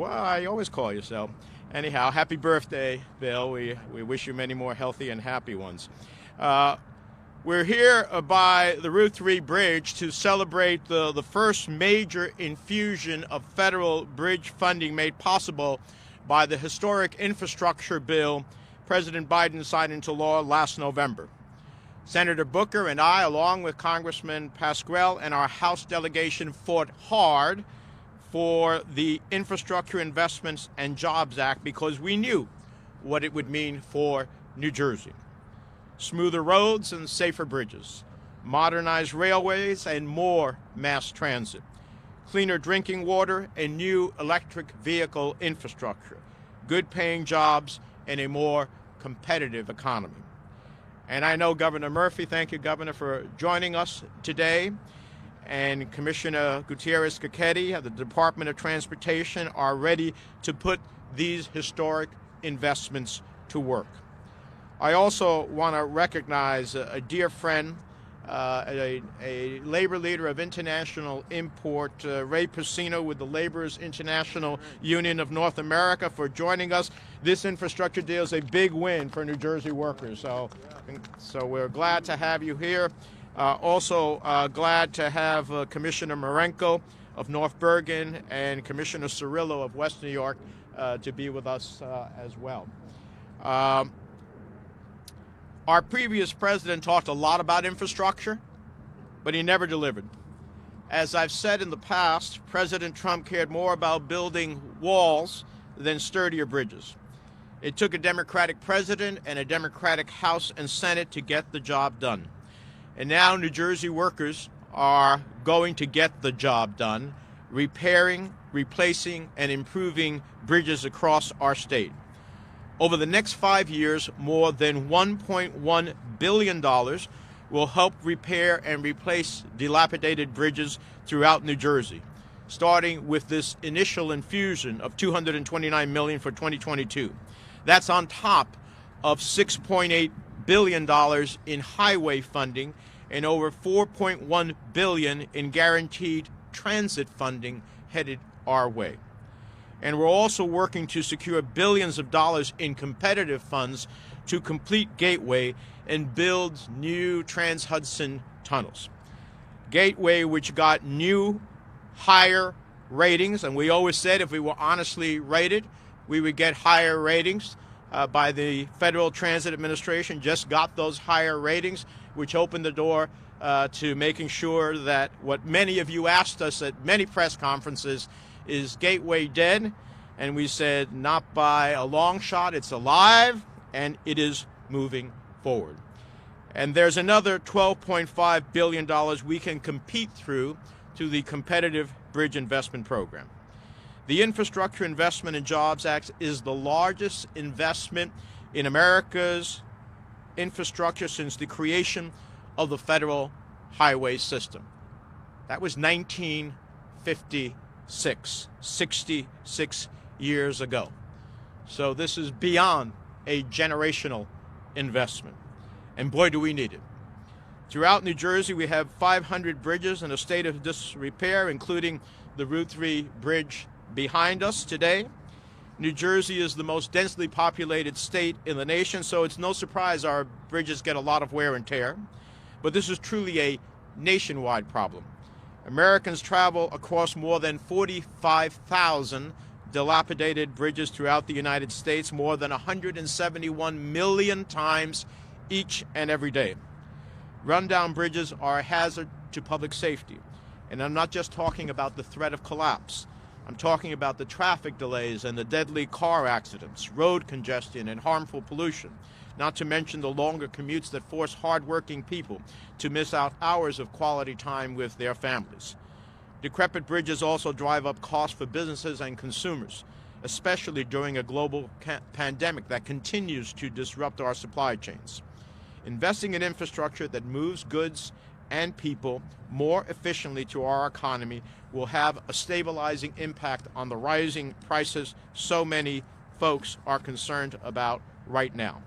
Well, I always call you so. Anyhow, happy birthday, Bill. We wish you many more healthy and happy ones. We're here by the Route 3 bridge to celebrate the first major infusion of federal bridge funding made possible by the historic infrastructure bill President Biden signed into law last November. Senator Booker and I, along with Congressman Pascrell and our House delegation, fought hard for the Infrastructure Investments and Jobs Act because we knew what it would mean for New Jersey. Smoother roads and safer bridges, modernized railways and more mass transit, cleaner drinking water and new electric vehicle infrastructure, good-paying jobs and a more competitive economy. And I know Governor Murphy, thank you, Governor, for joining us today, and Commissioner Gutierrez-Cachetti of the Department of Transportation are ready to put these historic investments to work. I also want to recognize a dear friend, a labor leader of international import, Ray Persino with the Laborers International Union of North America, for joining us. This infrastructure deal is a big win for New Jersey workers, so we're glad to have you here. Also glad to have Commissioner Marenko of North Bergen and Commissioner Cirillo of West New York to be with us as well. Our previous president talked a lot about infrastructure, but he never delivered. As I've said in the past, President Trump cared more about building walls than sturdier bridges. It took a Democratic president and a Democratic House and Senate to get the job done. And now New Jersey workers are going to get the job done, repairing, replacing, and improving bridges across our state. Over the next 5 years, more than $1.1 billion will help repair and replace dilapidated bridges throughout New Jersey, starting with this initial infusion of $229 million for 2022. That's on top of $6.8 billion in highway funding and over $4.1 billion in guaranteed transit funding headed our way. And we're also working to secure billions of dollars in competitive funds to complete Gateway and build new Trans-Hudson tunnels. Gateway, which got new, higher ratings, and we always said if we were honestly rated, we would get higher ratings by the Federal Transit Administration, just got those higher ratings, which opened the door to making sure that what many of you asked us at many press conferences, is Gateway dead? And we said, not by a long shot, it's alive, and it is moving forward. And there's another $12.5 billion we can compete through to the Competitive Bridge Investment Program. The Infrastructure Investment and Jobs Act is the largest investment in America's infrastructure since the creation of the federal highway system. That was 1950. 66 years ago. So this is beyond a generational investment. And boy, do we need it. Throughout New Jersey, we have 500 bridges in a state of disrepair, including the Route 3 bridge behind us today. New Jersey is the most densely populated state in the nation, so it's no surprise our bridges get a lot of wear and tear. But this is truly a nationwide problem. Americans travel across more than 45,000 dilapidated bridges throughout the United States, more than 171 million times each and every day. Rundown bridges are a hazard to public safety. And I'm not just talking about the threat of collapse. I'm talking about the traffic delays and the deadly car accidents, road congestion, and harmful pollution. Not to mention the longer commutes that force hardworking people to miss out hours of quality time with their families. Decrepit bridges also drive up costs for businesses and consumers, especially during a global pandemic that continues to disrupt our supply chains. Investing in infrastructure that moves goods and people more efficiently to our economy will have a stabilizing impact on the rising prices so many folks are concerned about right now.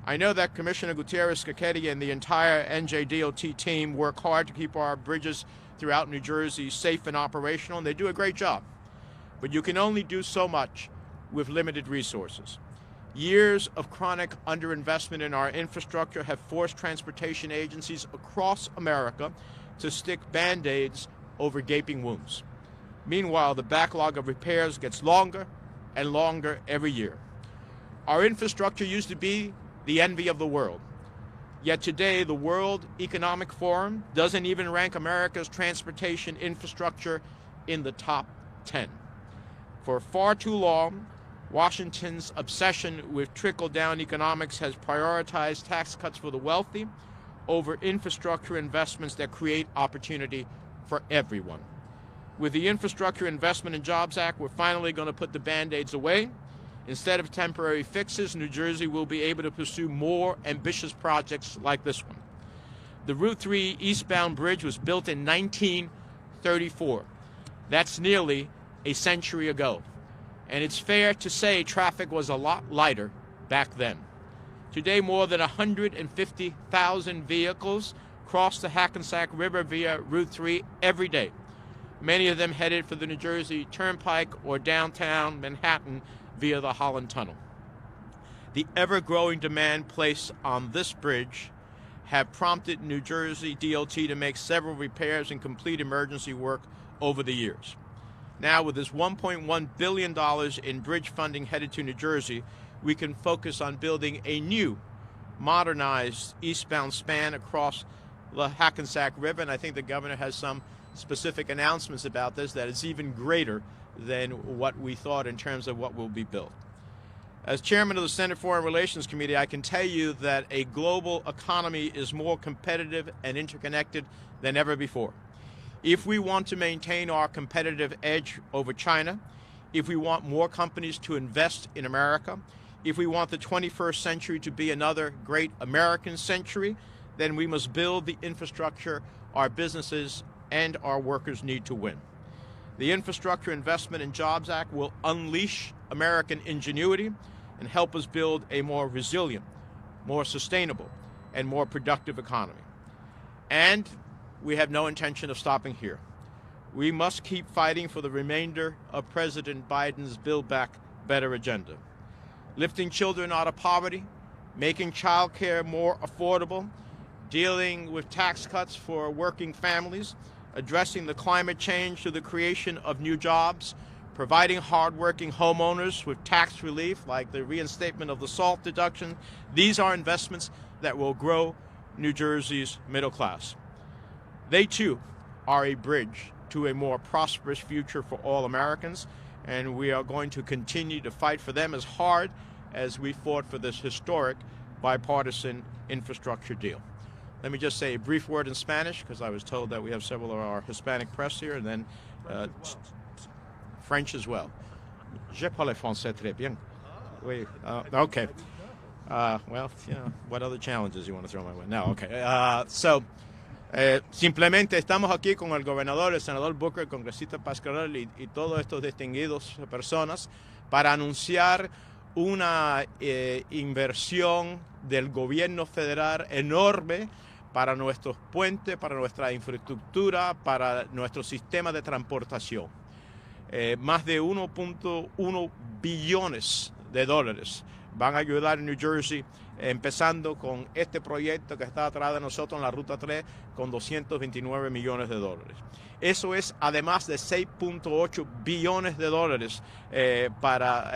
I know that Commissioner Gutierrez-Cachetti and the entire NJDOT team work hard to keep our bridges throughout New Jersey safe and operational, and they do a great job. but you can only do so much with limited resources. Years of chronic underinvestment in our infrastructure have forced transportation agencies across America to stick Band-Aids over gaping wounds. Meanwhile, the backlog of repairs gets longer and longer every year. Our infrastructure used to be the envy of the world. Yet today, the World Economic Forum doesn't even rank America's transportation infrastructure in the top 10. For far too long, Washington's obsession with trickle-down economics has prioritized tax cuts for the wealthy over infrastructure investments that create opportunity for everyone. With the Infrastructure Investment and Jobs Act, we're finally going to put the Band-Aids away. Instead of temporary fixes, New Jersey will be able to pursue more ambitious projects like this one. The Route 3 eastbound bridge was built in 1934. That's nearly a century ago. And it's fair to say traffic was a lot lighter back then. Today, more than 150,000 vehicles cross the Hackensack River via Route 3 every day, many of them headed for the New Jersey Turnpike or downtown Manhattan via the Holland Tunnel. The ever-growing demand placed on this bridge have prompted New Jersey DOT to make several repairs and complete emergency work over the years. Now, with this $1.1 billion in bridge funding headed to New Jersey, we can focus on building a new, modernized eastbound span across the Hackensack River, and I think the governor has some specific announcements about this that is even greater than what we thought in terms of what will be built. As chairman of the Senate Foreign Relations Committee, I can tell you that a global economy is more competitive and interconnected than ever before. If we want to maintain our competitive edge over China, if we want more companies to invest in America, if we want the 21st century to be another great American century, then we must build the infrastructure our businesses and our workers need to win. The Infrastructure Investment and Jobs Act will unleash American ingenuity and help us build a more resilient, more sustainable, and more productive economy. And we have no intention of stopping here. We must keep fighting for the remainder of President Biden's Build Back Better agenda. Lifting children out of poverty, making child care more affordable, dealing with tax cuts for working families, addressing the climate change through the creation of new jobs, providing hardworking homeowners with tax relief like the reinstatement of the SALT deduction. These are investments that will grow New Jersey's middle class. They too are a bridge to a more prosperous future for all Americans, and we are going to continue to fight for them as hard as we fought for this historic bipartisan infrastructure deal. Let me just say a brief word in Spanish, because I was told that we have several of our Hispanic press here, and then French as well. Je parle français très bien. Oui, okay. Well, you know, what other challenges you want to throw my way? No, okay. Simplemente estamos aquí con el gobernador, el senador Booker, el congresista Pascarelli y todos estos distinguidos personas para anunciar una inversión del gobierno federal enorme para nuestros puentes, para nuestra infraestructura, para nuestro sistema de transportación. Más de 1.1 billones de dólares van a ayudar a New Jersey, empezando con este proyecto que está atrás de nosotros en la Ruta 3 con 229 millones de dólares. Eso es además de 6.8 billones de dólares para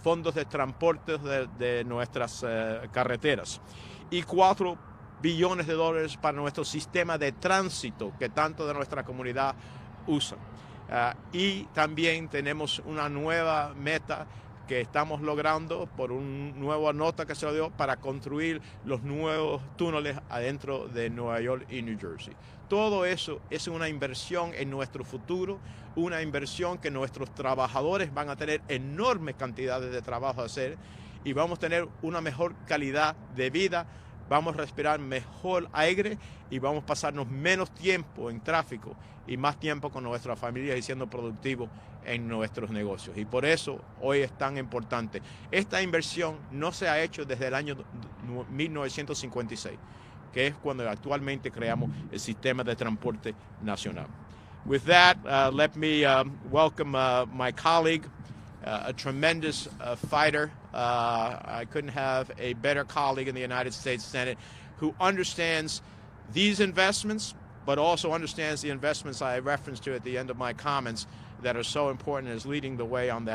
fondos de transporte de nuestras carreteras y 4 billones de dólares para nuestro sistema de tránsito que tanto de nuestra comunidad usa. Y también tenemos una nueva meta que estamos logrando por una nueva nota que se dio para construir los nuevos túneles adentro de Nueva York y New Jersey. Todo eso es una inversión en nuestro futuro, una inversión que nuestros trabajadores van a tener enormes cantidades de trabajo a hacer y vamos a tener una mejor calidad de vida, vamos a respirar mejor aire y vamos a pasarnos menos tiempo en tráfico y más tiempo con nuestras familias y siendo productivos en nuestros negocios. Y por eso hoy es tan importante. Esta inversión no se ha hecho desde el año 1956, que es cuando actualmente creamos el sistema de transporte nacional. With that, let me welcome my colleague, a tremendous fighter. I couldn't have a better colleague in the United States Senate who understands these investments, but also understands the investments I referenced to at the end of my comments that are so important, and is leading the way on that.